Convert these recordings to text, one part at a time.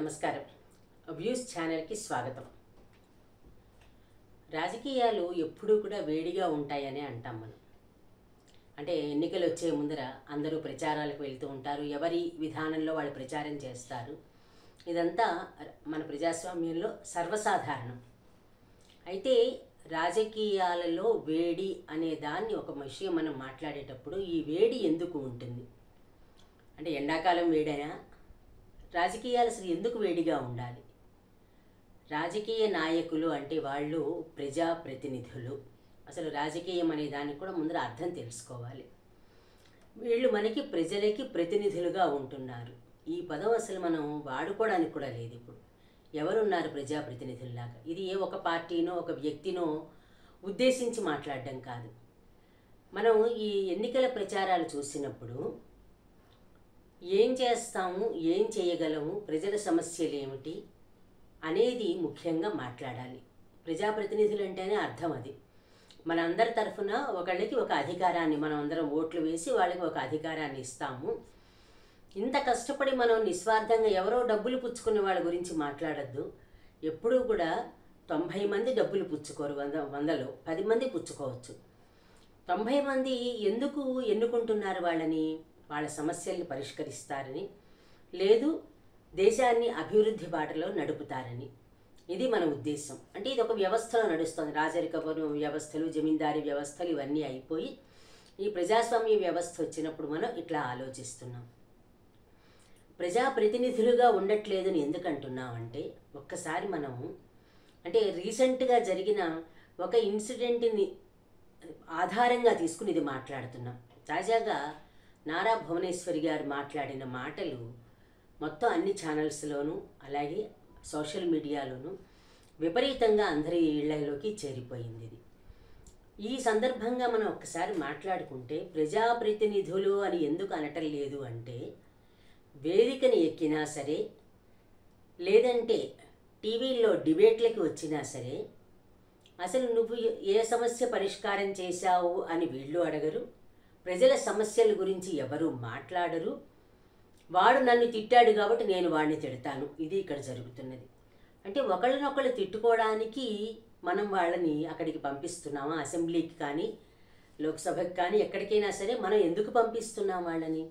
నమస్కారం. వ్యూస్ ఛానల్కి స్వాగతం. రాజకీయాలు ఎప్పుడూ కూడా వేడిగా ఉంటాయని అంటాం మనం. అంటే ఎన్నికలు వచ్చే ముందర అందరూ ప్రచారాలకు వెళ్తూ ఉంటారు, ఎవరి విధానంలో వాళ్ళు ప్రచారం చేస్తారు. ఇదంతా మన ప్రజాస్వామ్యంలో సర్వసాధారణం. అయితే రాజకీయాలలో వేడి అనే దాన్ని ఒక విషయం మనం మాట్లాడేటప్పుడు ఈ వేడి ఎందుకు ఉంటుంది అంటే ఎండాకాలం వేడైనా రాజకీయాలు అసలు ఎందుకు వేడిగా ఉండాలి? రాజకీయ నాయకులు అంటే వాళ్ళు ప్రజాప్రతినిధులు. అసలు రాజకీయం అనే దానికి కూడా ముందర అర్థం తెలుసుకోవాలి. వీళ్ళు మనకి ప్రజలకి ప్రతినిధులుగా ఉంటున్నారు. ఈ పదం అసలు మనం వాడుకోవడానికి కూడా లేదు. ఇప్పుడు ఎవరున్నారు ప్రజాప్రతినిధుల్లాగా? ఇది ఏ ఒక పార్టీనో ఒక వ్యక్తినో ఉద్దేశించి మాట్లాడడం కాదు. మనం ఈ ఎన్నికల ప్రచారాలు చూసినప్పుడు ఏం చేస్తాము, ఏం చేయగలము, ప్రజల సమస్యలు ఏమిటి అనేది ముఖ్యంగా మాట్లాడాలి. ప్రజాప్రతినిధులు అంటేనే అర్థం అది. మన అందరి తరఫున ఒకళ్ళకి ఒక అధికారాన్ని, మనం అందరం ఓట్లు వేసి వాళ్ళకి ఒక అధికారాన్ని ఇస్తాము. ఇంత కష్టపడి మనం నిస్వార్థంగా ఎవరో డబ్బులు పుచ్చుకునే వాళ్ళ గురించి మాట్లాడద్దు. ఎప్పుడూ కూడా 90 మంది డబ్బులు పుచ్చుకోరు, 100లో 10 మంది పుచ్చుకోవచ్చు. 90 మంది ఎందుకు ఎన్నుకుంటున్నారు వాళ్ళని? వాళ్ళ సమస్యల్ని పరిష్కరిస్తారని, లేదు దేశాన్ని అభివృద్ధి బాటలో నడుపుతారని. ఇది మన ఉద్దేశం. అంటే ఇది ఒక వ్యవస్థలో నడుస్తుంది. రాజరిక వ్యవస్థలు, జమీందారీ వ్యవస్థలు ఇవన్నీ అయిపోయి ఈ ప్రజాస్వామ్య వ్యవస్థ వచ్చినప్పుడు మనం ఇట్లా ఆలోచిస్తున్నాం. ప్రజాప్రతినిధులుగా ఉండట్లేదని ఎందుకంటున్నామంటే ఒక్కసారి మనము అంటే రీసెంట్గా జరిగిన ఒక ఇన్సిడెంట్ని ఆధారంగా తీసుకుని ఇది మాట్లాడుతున్నాం. తాజాగా నారా భువనేశ్వరి గారు మాట్లాడిన మాటలు మొత్తం అన్ని ఛానల్స్లోనూ అలాగే సోషల్ మీడియాలోనూ విపరీతంగా అందరి ఇళ్లలోకి చేరిపోయింది. ఇది ఈ సందర్భంగా మనం ఒక్కసారి మాట్లాడుకుంటే ప్రజాప్రతినిధులు అని ఎందుకు అనటం లేదు అంటే వేదికని ఎక్కినా సరే, లేదంటే టీవీల్లో డిబేట్లకి వచ్చినా సరే అసలు నువ్వు ఏ సమస్య పరిష్కారం చేశావు అని వీళ్ళు అడగరు. ప్రజల సమస్యల గురించి ఎవరు మాట్లాడరు. వాడు నన్ను తిట్టాడు కాబట్టి నేను వాడిని తిడతాను. ఇది ఇక్కడ జరుగుతున్నది. అంటే ఒకళ్ళనొకళ్ళు తిట్టుకోవడానికి మనం వాళ్ళని అక్కడికి పంపిస్తున్నామా? అసెంబ్లీకి కానీ లోక్సభకి కానీ ఎక్కడికైనా సరే మనం ఎందుకు పంపిస్తున్నాం వాళ్ళని?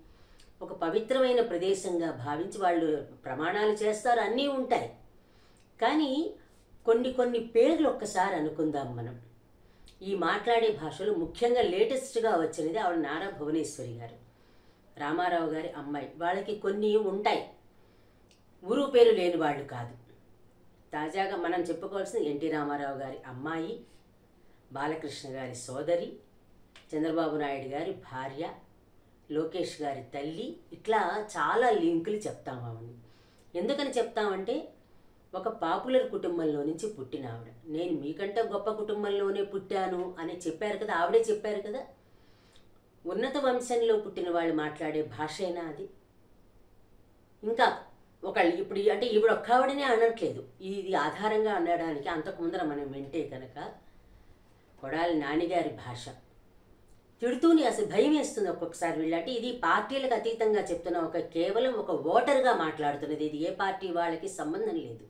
ఒక పవిత్రమైన ప్రదేశంగా భావించి వాళ్ళు ప్రమాణాలు చేస్తారు, అన్నీ ఉంటాయి. కానీ కొన్ని పేర్లు ఒక్కసారి అనుకుందాం మనం. ఈ మాట్లాడే భాషలు ముఖ్యంగా లేటెస్ట్గా వచ్చినది ఆవిడ నారా భువనేశ్వరి గారు, రామారావు గారి అమ్మాయి. వాళ్ళకి కొన్ని ఉంటాయి, ఊరు పేరు లేని వాళ్ళు కాదు. తాజాగా మనం చెప్పుకోవాల్సిన ఎన్టీ రామారావు గారి అమ్మాయి, బాలకృష్ణ గారి సోదరి, చంద్రబాబు నాయుడు గారి భార్య, లోకేష్ గారి తల్లి, ఇట్లా చాలా లింకులు చెప్తాం ఆవిడని. ఎందుకని చెప్తామంటే ఒక పాపులర్ కుటుంబంలో నుంచి పుట్టిన ఆవిడ. నేను మీకంటే గొప్ప కుటుంబంలోనే పుట్టాను అని చెప్పారు కదా, ఆవిడే చెప్పారు కదా. ఉన్నత వంశంలో పుట్టిన వాళ్ళు మాట్లాడే భాషైనా అది? ఇంకా ఒకళ్ళు ఇప్పుడు అంటే ఈవిడ ఒక్క ఆవిడనే అనట్లేదు, ఇది ఆధారంగా అనడానికి అంతకు ముందర మనం వింటే కనుక కొడాలి నానిగారి భాష తిడుతూనే అసలు భయం వేస్తుంది ఒక్కొక్కసారి. వీళ్ళంటే ఇది పార్టీలకు అతీతంగా చెప్తున్న కేవలం ఒక ఓటర్గా మాట్లాడుతున్నది. ఇది ఏ పార్టీ వాళ్ళకి సంబంధం లేదు.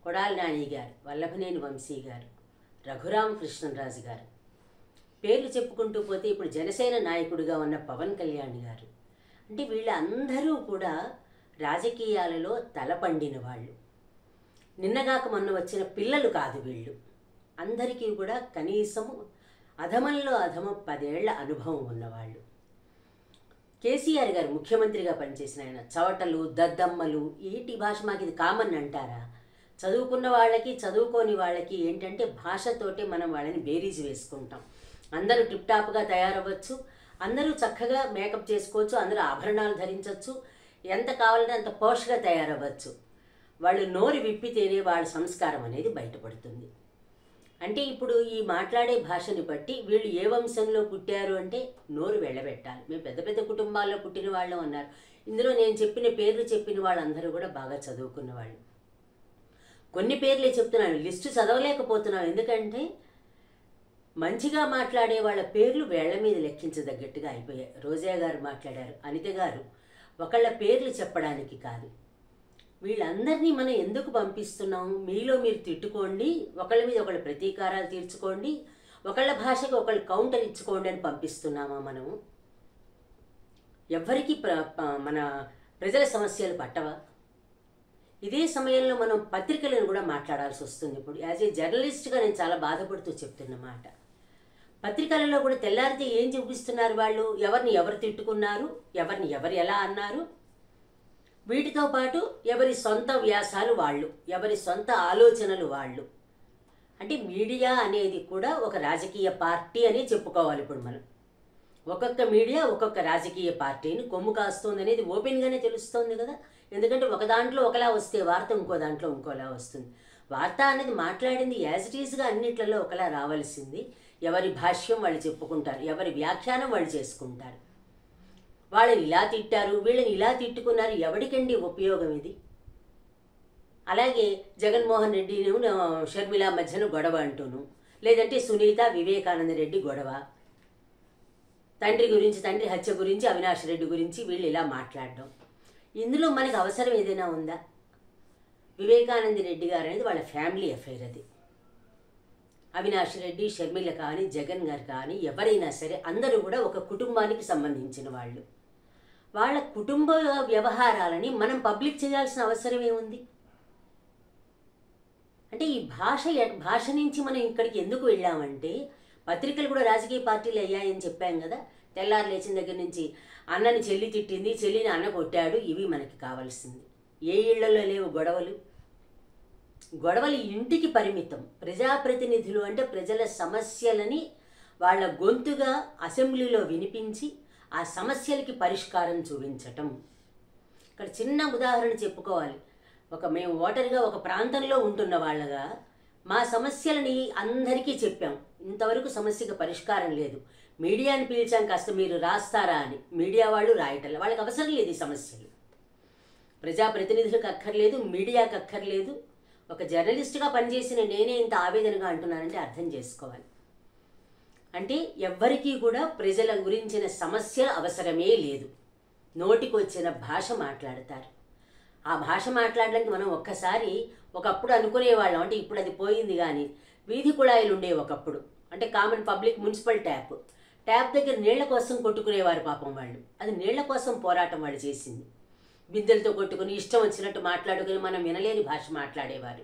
కొడాలి నాని గారు, వల్లభనేని వంశీ గారు, రఘురామకృష్ణరాజు గారు, పేర్లు చెప్పుకుంటూ పోతే ఇప్పుడు జనసేన నాయకుడిగా ఉన్న పవన్ కళ్యాణ్ గారు. అంటే వీళ్ళందరూ కూడా రాజకీయాలలో తలపండిన వాళ్ళు. నిన్నగాక మొన్న వచ్చిన పిల్లలు కాదు వీళ్ళు. అందరికీ కూడా కనీసం అధమంలో అధమం 10 ఏళ్ల అనుభవం ఉన్నవాళ్ళు. కేసీఆర్ గారు ముఖ్యమంత్రిగా పనిచేసిన ఆయన చవటలు, దద్దమ్మలు, ఏంటి భాష? మాకు ఇది కామన్ అంటారా? చదువుకున్న వాళ్ళకి చదువుకోని వాళ్ళకి ఏంటంటే భాషతోటే మనం వాళ్ళని బేరీజ్ వేసుకుంటాం. అందరూ టిప్టాప్గా తయారవ్వచ్చు, అందరూ చక్కగా మేకప్ చేసుకోవచ్చు, అందరూ ఆభరణాలు ధరించవచ్చు, ఎంత కావాలంటే అంత పోష్గా తయారవ్వచ్చు. వాళ్ళు నోరు విప్పితేనే వాళ్ళ సంస్కారం అనేది బయటపడుతుంది. అంటే ఇప్పుడు ఈ మాట్లాడే భాషని బట్టి వీళ్ళు ఏ వంశంలో పుట్టారు అంటే నోరు వెళ్ళబెట్టాలి. మేము పెద్ద పెద్ద కుటుంబాల్లో పుట్టిన వాళ్ళం అన్నారు. ఇందులో నేను చెప్పిన పేర్లు చెప్పిన వాళ్ళందరూ కూడా బాగా చదువుకున్న వాళ్ళు. కొన్ని పేర్లే చెప్తున్నాను, లిస్టు చదవలేకపోతున్నాను. ఎందుకంటే మంచిగా మాట్లాడే వాళ్ళ పేర్లు వేళ్ల మీద లెక్కించదగ్గట్టుగా అయిపోయాయి. రోజా గారు మాట్లాడారు, అనిత గారు, ఒకళ్ళ పేర్లు చెప్పడానికి కాదు. వీళ్ళందరినీ మనం ఎందుకు పంపిస్తున్నాం? మీలో మీరు తిట్టుకోండి, ఒకళ్ళ మీద ఒకళ్ళు ప్రతీకారాలు తీర్చుకోండి, ఒకళ్ళ భాషకి ఒకళ్ళు కౌంటర్ ఇచ్చుకోండి అని పంపిస్తున్నామా మనము? ఎవ్వరికీ మన ప్రజల సమస్యలు పట్టవా? ఇదే సమయంలో మనం పత్రికలను కూడా మాట్లాడాల్సి వస్తుంది. ఇప్పుడు యాజ్ ఏ జర్నలిస్ట్గా నేను చాలా బాధపడుతూ చెప్తున్నమాట. పత్రికలలో కూడా తెల్లారితే ఏం చూపిస్తున్నారు వాళ్ళు? ఎవరిని ఎవరు తిట్టుకున్నారు, ఎవరిని ఎవరు ఎలా అన్నారు, వీటితో పాటు ఎవరి సొంత వ్యాసాలు వాళ్ళు, ఎవరి సొంత ఆలోచనలు వాళ్ళు. అంటే మీడియా అనేది కూడా ఒక రాజకీయ పార్టీ అని చెప్పుకోవాలి. ఇప్పుడు మనం ఒక్కొక్క మీడియా ఒక్కొక్క రాజకీయ పార్టీని కొమ్ము కాస్తుంది అనేది ఓపెన్గానే తెలుస్తోంది కదా. ఎందుకంటే ఒక దాంట్లో ఒకలా వస్తే వార్త ఇంకో దాంట్లో ఇంకోలా వస్తుంది. వార్త అనేది మాట్లాడింది యాజ్ ఇట్ ఈస్గా అన్నిట్లలో ఒకలా రావాల్సింది. ఎవరి భాష్యం వాళ్ళు చెప్పుకుంటారు, ఎవరి వ్యాఖ్యానం వాళ్ళు చేసుకుంటారు. వాళ్ళని ఇలా తిట్టారు, వీళ్ళని ఇలా తిట్టుకున్నారు, ఎవరికండి ఉపయోగం ఇది? అలాగే జగన్మోహన్ రెడ్డి షర్మిల మధ్యన గొడవ అంటూను, లేదంటే సునీత వివేకానంద రెడ్డి గొడవ, తండ్రి గురించి, తండ్రి హత్య గురించి, అవినాష్ రెడ్డి గురించి వీళ్ళు ఇలా మాట్లాడడం, ఇందులో మనకి అవసరం ఏదైనా ఉందా? వివేకానంద రెడ్డి గారు అనేది వాళ్ళ ఫ్యామిలీ అఫైర్. అది అవినాష్ రెడ్డి, షర్మిల కానీ, జగన్ గారు కానీ ఎవరైనా సరే అందరూ కూడా ఒక కుటుంబానికి సంబంధించిన వాళ్ళు. వాళ్ళ కుటుంబ వ్యవహారాలని మనం పబ్లిక్ చేయాల్సిన అవసరం ఏముంది? అంటే ఈ భాష నుంచి మనం ఇక్కడికి ఎందుకు వెళ్ళామంటే, పత్రికలు కూడా రాజకీయ పార్టీలు అయ్యాయని చెప్పాం కదా. తెల్లారు లేచిన దగ్గర నుంచి అన్నని చెల్లి తిట్టింది, చెల్లిని అన్న కొట్టాడు, ఇవి మనకి కావాల్సింది. ఏ ఇళ్లలో లేవు గొడవలు? గొడవలు ఇంటికి పరిమితం. ప్రజాప్రతినిధులు అంటే ప్రజల సమస్యలని వాళ్ళ గొంతుగా అసెంబ్లీలో వినిపించి ఆ సమస్యలకి పరిష్కారం చూపించటం. ఇక్కడ చిన్న ఉదాహరణ చెప్పుకోవాలి. మేము ఓటర్గా ఒక ప్రాంతంలో ఉంటున్న వాళ్ళగా మా సమస్యలని అందరికీ చెప్పాం. ఇంతవరకు సమస్యకు పరిష్కారం లేదు. మీడియాని పిలిచాం, కాస్త మీరు రాస్తారా అని. మీడియా వాళ్ళు రాయటం, వాళ్ళకి అవసరం లేదు ఈ సమస్యలు. ప్రజాప్రతినిధులకు అక్కర్లేదు, మీడియాకి అక్కర్లేదు. ఒక జర్నలిస్ట్గా పనిచేసిన నేనే ఇంత ఆవేదనగా అంటున్నానంటే అర్థం చేసుకోవాలి. అంటే ఎవ్వరికీ కూడా ప్రజల గురించిన సమస్యల అవసరమే లేదు. నోటికి వచ్చిన భాష మాట్లాడతారు. ఆ భాష మాట్లాడడానికి మనం ఒక్కసారి ఒకప్పుడు అనుకునేవాళ్ళం, అంటే ఇప్పుడు అది పోయింది. కానీ వీధి కుళాయిలు ఉండేవి ఒకప్పుడు. అంటే కామన్ పబ్లిక్ మున్సిపల్ ట్యాప్ దగ్గర నీళ్ల కోసం కొట్టుకునేవారు పాపం వాళ్ళు. అది నీళ్ల కోసం పోరాటం వాళ్ళు చేసింది. బిందెలతో కొట్టుకుని ఇష్టం వచ్చినట్టు మాట్లాడుకుని మనం వినలేని భాష మాట్లాడేవారు.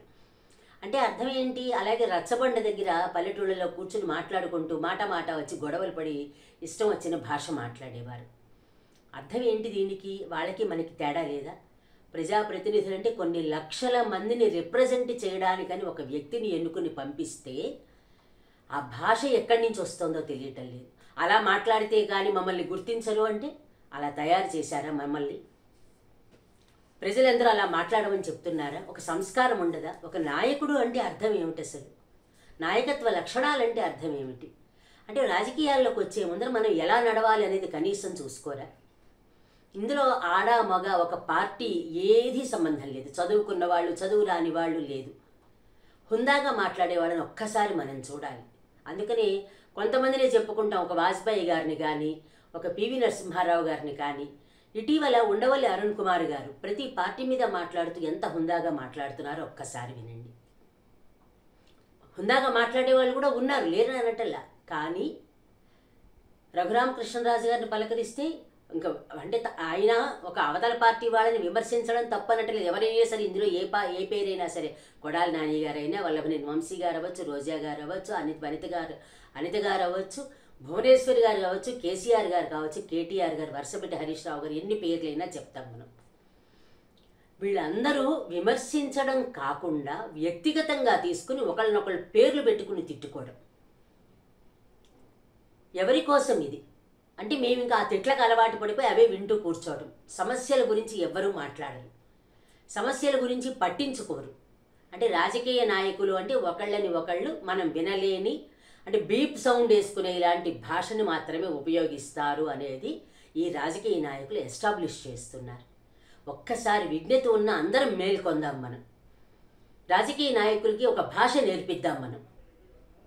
అంటే అర్థం ఏంటి? అలాగే రచ్చబండ దగ్గర పల్లెటూళ్ళలో కూర్చుని మాట్లాడుకుంటూ మాట వచ్చి గొడవలు పడి ఇష్టం వచ్చిన భాష మాట్లాడేవారు. అర్థం ఏంటి దీనికి? వాళ్ళకి మనకి తేడా లేదా? ప్రజాప్రతినిధులు అంటే కొన్ని లక్షల మందిని రిప్రజెంట్ చేయడానికని ఒక వ్యక్తిని ఎన్నుకుని పంపిస్తే ఆ భాష ఎక్కడి నుంచి వస్తుందో తెలియటం లేదు. అలా మాట్లాడితే కానీ మమ్మల్ని గుర్తించరు అంటే అలా తయారు చేశారా మమ్మల్ని? ప్రజలందరూ అలా మాట్లాడమని చెప్తున్నారా? ఒక సంస్కారం ఉండదా? ఒక నాయకుడు అంటే అర్థం ఏమిటి అసలు? నాయకత్వ లక్షణాలంటే అర్థం ఏమిటి? అంటే రాజకీయాల్లోకి వచ్చే ముందర మనం ఎలా నడవాలి అనేది కనీసం చూసుకోరా? ఇందులో ఆడ మగ ఒక పార్టీ ఏది సంబంధం లేదు. చదువుకున్న వాళ్ళు, చదువు రాని వాళ్ళు లేదు. హుందాగా మాట్లాడే వాళ్ళని ఒక్కసారి మనం చూడాలి. అందుకని కొంతమందినే చెప్పుకుంటాం. ఒక వాజ్పేయి గారిని కానీ, ఒక పివి నరసింహారావు గారిని కానీ, ఇటీవల ఉండవల్లి అరుణ్ కుమార్ గారు ప్రతి పార్టీ మీద మాట్లాడుతూ ఎంత హుందాగా మాట్లాడుతున్నారో ఒక్కసారి వినండి. హుందాగా మాట్లాడే వాళ్ళు కూడా ఉన్నారు, లేరు అనటల్లా. కానీ రఘురామకృష్ణరాజు గారిని పలకరిస్తే ఇంకా అంటే ఆయన ఒక అవతల పార్టీ వాళ్ళని విమర్శించడం తప్పనట్లేదు. ఎవరైనా సరే ఇందులో ఏ పేరైనా సరే, కొడాలి నాని గారైనా, వల్లభనేని వంశీ గారు అవ్వచ్చు, రోజా గారు అవ్వచ్చు, అనిత గారు అవ్వచ్చు, భువనేశ్వరి గారు కావచ్చు, కేసీఆర్ గారు కావచ్చు, కేటీఆర్ గారు, వరుసపెట్టి హరీష్ రావు గారు, ఎన్ని పేర్లైనా చెప్తాం మనం. వీళ్ళందరూ విమర్శించడం కాకుండా వ్యక్తిగతంగా తీసుకుని ఒకళ్ళనొకళ్ళు పేర్లు పెట్టుకుని తిట్టుకోవడం. ఎవరి కోసం ఇది? అంటే మేము ఇంకా ఆ తిట్లకు అలవాటు పడిపోయి అవే వింటూ కూర్చోవడం. సమస్యల గురించి ఎవ్వరూ మాట్లాడరు, సమస్యల గురించి పట్టించుకోరు. అంటే రాజకీయ నాయకులు అంటే ఒకళ్ళని ఒకళ్ళు మనం వినలేని, అంటే బీప్ సౌండ్ వేసుకునే ఇలాంటి భాషను మాత్రమే ఉపయోగిస్తారు అనేది ఈ రాజకీయ నాయకులు ఎస్టాబ్లిష్ చేస్తున్నారు. ఒక్కసారి విజ్ఞత ఉన్న అందరం మేల్కొందాం. మనం రాజకీయ నాయకులకి ఒక భాష నేర్పిద్దాం. మనం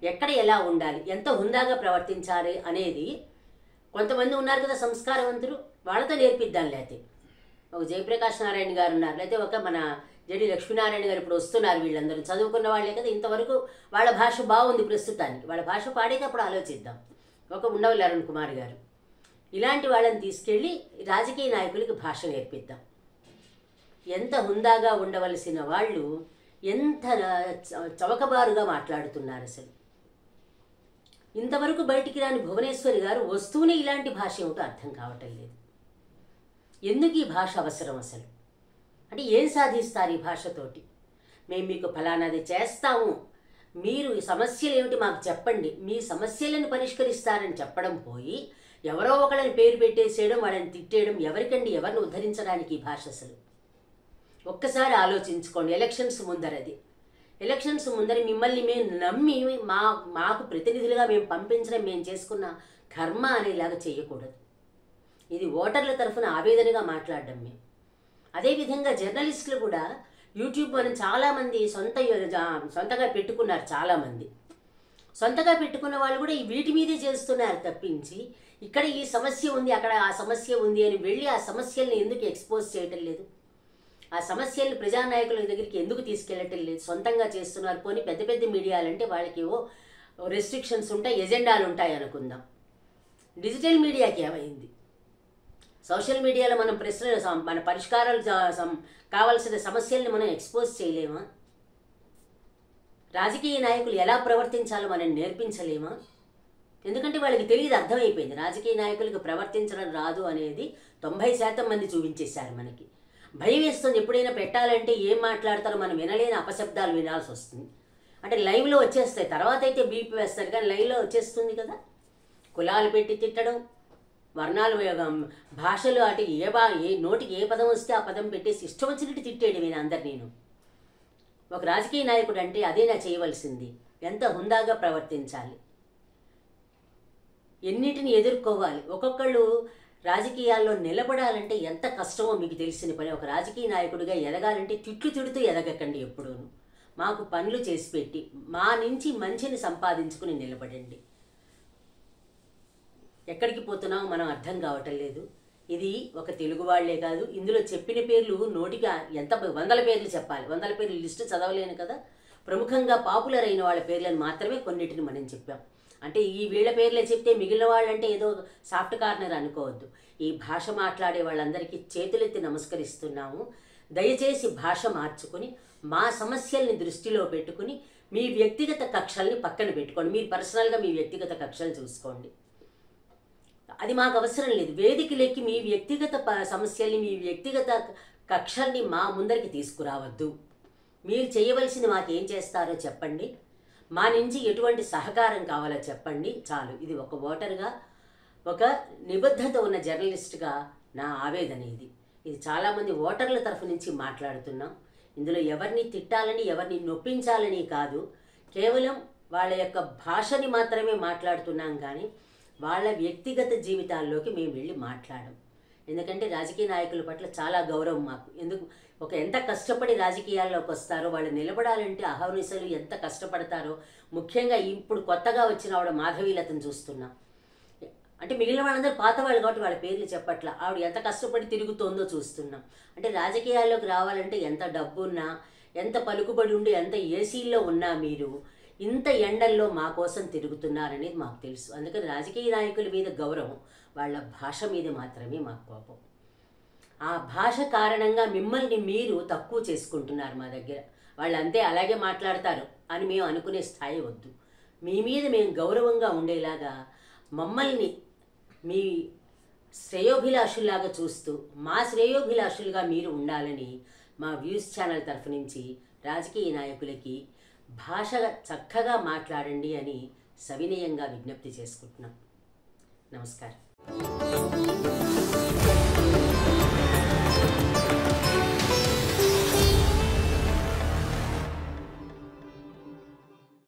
ఎక్కడ ఎలా ఉండాలి, ఎంత హుందాగా ప్రవర్తించాలి అనేది కొంతమంది ఉన్నారు కదా సంస్కారవంతులు, వాళ్ళతో నేర్పిద్దాం. లేకపోతే ఒక జయప్రకాష్ నారాయణ గారు ఉన్నారు, లేకపోతే ఒక మన జడి లక్ష్మీనారాయణ గారు ఇప్పుడు వస్తున్నారు, వీళ్ళందరూ చదువుకున్న వాళ్ళే కదా, ఇంతవరకు వాళ్ళ భాష బాగుంది ప్రస్తుతానికి, వాళ్ళ భాష పాడేటప్పుడు ఆలోచిద్దాం. ఒక ఉండవల్లి అరుణ్ కుమార్ గారు, ఇలాంటి వాళ్ళని తీసుకెళ్ళి రాజకీయ నాయకులకి భాష నేర్పిద్దాం. ఎంత హుందాగా ఉండవలసిన వాళ్ళు ఎంత చవకబారుగా మాట్లాడుతున్నారు. అసలు ఇంతవరకు బయటికి రాని భువనేశ్వరి గారు వస్తూనే ఇలాంటి భాష ఏమిటో అర్థం కావటం లేదు. ఎందుకు ఈ భాష అవసరం అసలు? అంటే ఏం సాధిస్తారు ఈ భాషతోటి? మేము మీకు ఫలానాది చేస్తాము, మీరు ఈ సమస్యలు ఏమిటి మాకు చెప్పండి, మీ సమస్యలను పరిష్కరిస్తారని చెప్పడం పోయి ఎవరో ఒకళ్ళని పేరు పెట్టేసేయడం, వాళ్ళని తిట్టేయడం, ఎవరికండి ఎవరిని ఉద్ధరించడానికి ఈ భాష అసలు? ఒక్కసారి ఆలోచించుకోండి. ఎలక్షన్స్ ముందర మిమ్మల్ని మేము నమ్మి మాకు ప్రతినిధులుగా మేము పంపించడం మేము చేసుకున్న కర్మ అనేలాగా చేయకూడదు. ఇది ఓటర్ల తరఫున ఆవేదనగా మాట్లాడడం మేము. అదేవిధంగా జర్నలిస్టులు కూడా యూట్యూబ్ మనం చాలామంది సొంతగా పెట్టుకున్నారు. చాలామంది సొంతగా పెట్టుకున్న వాళ్ళు కూడా వీటి మీదే చేస్తున్నారు తప్పించి ఇక్కడ ఈ సమస్య ఉంది, అక్కడ ఆ సమస్య ఉంది అని వెళ్ళి ఆ సమస్యల్ని ఎందుకు ఎక్స్పోజ్ చేయటం లేదు? ఆ సమస్యల్ని ప్రజానాయకుల దగ్గరికి ఎందుకు తీసుకెళ్ళటం లేదు? సొంతంగా చేస్తున్నారు. పోనీ పెద్ద పెద్ద మీడియాలంటే వాళ్ళకి ఏవో రెస్ట్రిక్షన్స్ ఉంటాయి, ఎజెండాలు ఉంటాయి అనుకుందాం. డిజిటల్ మీడియాకి ఏమైంది? సోషల్ మీడియాలో మనం మన పరిష్కారాలు కావాల్సిన సమస్యల్ని మనం ఎక్స్పోజ్ చేయలేమా? రాజకీయ నాయకులు ఎలా ప్రవర్తించాలో మనం నేర్పించలేమా? ఎందుకంటే వాళ్ళకి తెలియదు, అర్థమైపోయింది. రాజకీయ నాయకులకు ప్రవర్తించడం రాదు అనేది 90% మంది చూపించేశారు మనకి. భయం వేస్తుంది. ఎప్పుడైనా పెట్టాలంటే ఏం మాట్లాడతారో మనం వినలేని అపశబ్దాలు వినాల్సి వస్తుంది. అంటే లైవ్లో వచ్చేస్తాయి, తర్వాత అయితే బీపీ వేస్తారు, కానీ లైవ్లో వచ్చేస్తుంది కదా. కులాలు పెట్టి తిట్టడం, వర్ణాలు, భాషలు, అటు ఏ నోటికి ఏ పదం వస్తే ఆ పదం పెట్టేసి ఇష్టం వచ్చినట్టు తిట్టేయడం నేను అందరు. నేను ఒక రాజకీయ నాయకుడు అంటే అదేనా చేయవలసింది? ఎంత హుందాగా ప్రవర్తించాలి, ఎన్నిటిని ఎదుర్కోవాలి. ఒక్కొక్కళ్ళు రాజకీయాల్లో నిలబడాలంటే ఎంత కష్టమో మీకు తెలిసిన పని. ఒక రాజకీయ నాయకుడిగా ఎదగాలంటే తిడుతూ ఎదగకండి. ఎప్పుడూను మాకు పనులు చేసి పెట్టి మా నుంచి మంచిని సంపాదించుకుని నిలబడండి. ఎక్కడికి పోతున్నామో మనం అర్థం కావటం లేదు. ఇది ఒక తెలుగు వాళ్లే కాదు, ఇందులో చెప్పిన పేర్లు నోటిగా ఎంత 100 పేర్లు చెప్పాలి. 100 పేర్లు లిస్టు చదవలేను కదా. ప్రముఖంగా పాపులర్ అయిన వాళ్ళ పేర్లను మాత్రమే కొన్నిటిని మనం చెప్పాం. అంటే ఈ వీళ్ళ పేర్లే చెప్తే మిగిలిన వాళ్ళంటే ఏదో సాఫ్ట్ కార్నర్ అనుకోవద్దు. ఈ భాష మాట్లాడే వాళ్ళందరికీ చేతులెత్తి నమస్కరిస్తున్నాము. దయచేసి భాష మార్చుకుని మా సమస్యల్ని దృష్టిలో పెట్టుకుని మీ వ్యక్తిగత కక్షల్ని పక్కన పెట్టుకోండి. మీరు పర్సనల్గా మీ వ్యక్తిగత కక్షలు చూసుకోండి, అది మాకు అవసరం లేదు. వేదికలెక్కి మీ వ్యక్తిగత సమస్యల్ని, మీ వ్యక్తిగత కక్షల్ని మా ముందరికి తీసుకురావద్దు. మీరు చేయవలసింది మాకేం చేస్తారో చెప్పండి, మా నుంచి ఎటువంటి సహకారం కావాలో చెప్పండి, చాలు. ఇది ఒక ఓటర్గా, ఒక నిబద్ధత ఉన్న జర్నలిస్ట్గా నా ఆవేదన ఇది. చాలామంది ఓటర్ల తరఫు నుంచి మాట్లాడుతున్నాం. ఇందులో ఎవరిని తిట్టాలని, ఎవరిని నొప్పించాలని కాదు, కేవలం వాళ్ళ యొక్క భాషని మాత్రమే మాట్లాడుతున్నాం. కానీ వాళ్ళ వ్యక్తిగత జీవితాల్లోకి మేము వెళ్ళి మాట్లాడం. ఎందుకంటే రాజకీయ నాయకుల పట్ల చాలా గౌరవం మాకు. ఎంత కష్టపడి రాజకీయాల్లోకి వస్తారో, వాళ్ళు నిలబడాలంటే అహర్నిశలు ఎంత కష్టపడతారో. ముఖ్యంగా ఇప్పుడు కొత్తగా వచ్చిన ఆవిడ మాధవీలతను చూస్తున్నాం. అంటే మిగిలిన వాళ్ళందరూ పాత వాళ్ళు కాబట్టి వాళ్ళ పేర్లు చెప్పట్ల. ఆవిడ ఎంత కష్టపడి తిరుగుతోందో చూస్తున్నాం. అంటే రాజకీయాల్లోకి రావాలంటే ఎంత డబ్బున్నా, ఎంత పలుకుబడి ఉండి, ఎంత ఏసీల్లో ఉన్నా మీరు ఇంత ఎండల్లో మా కోసం తిరుగుతున్నారనేది మాకు తెలుసు. అందుకని రాజకీయ నాయకుల మీద గౌరవం, వాళ్ళ భాష మీద మాత్రమే మాకు కోపం. ఆ భాష కారణంగా మిమ్మల్ని మీరు తక్కువ చేసుకుంటున్నారు మా దగ్గర. వాళ్ళు అంతే అలాగే మాట్లాడతారు అని మేము అనుకునే స్థాయి వద్దు. మీ మీద మేము గౌరవంగా ఉండేలాగా మమ్మల్ని మీ శ్రేయోభిలాషుల్లాగా చూస్తూ మా శ్రేయోభిలాషులుగా మీరు ఉండాలని మా వ్యూస్ ఛానల్ తరఫు నుంచి రాజకీయ నాయకులకి భాష చక్కగా మాట్లాడండి అని సవినయంగా విజ్ఞప్తి చేసుకుంటున్నాం. నమస్కారం.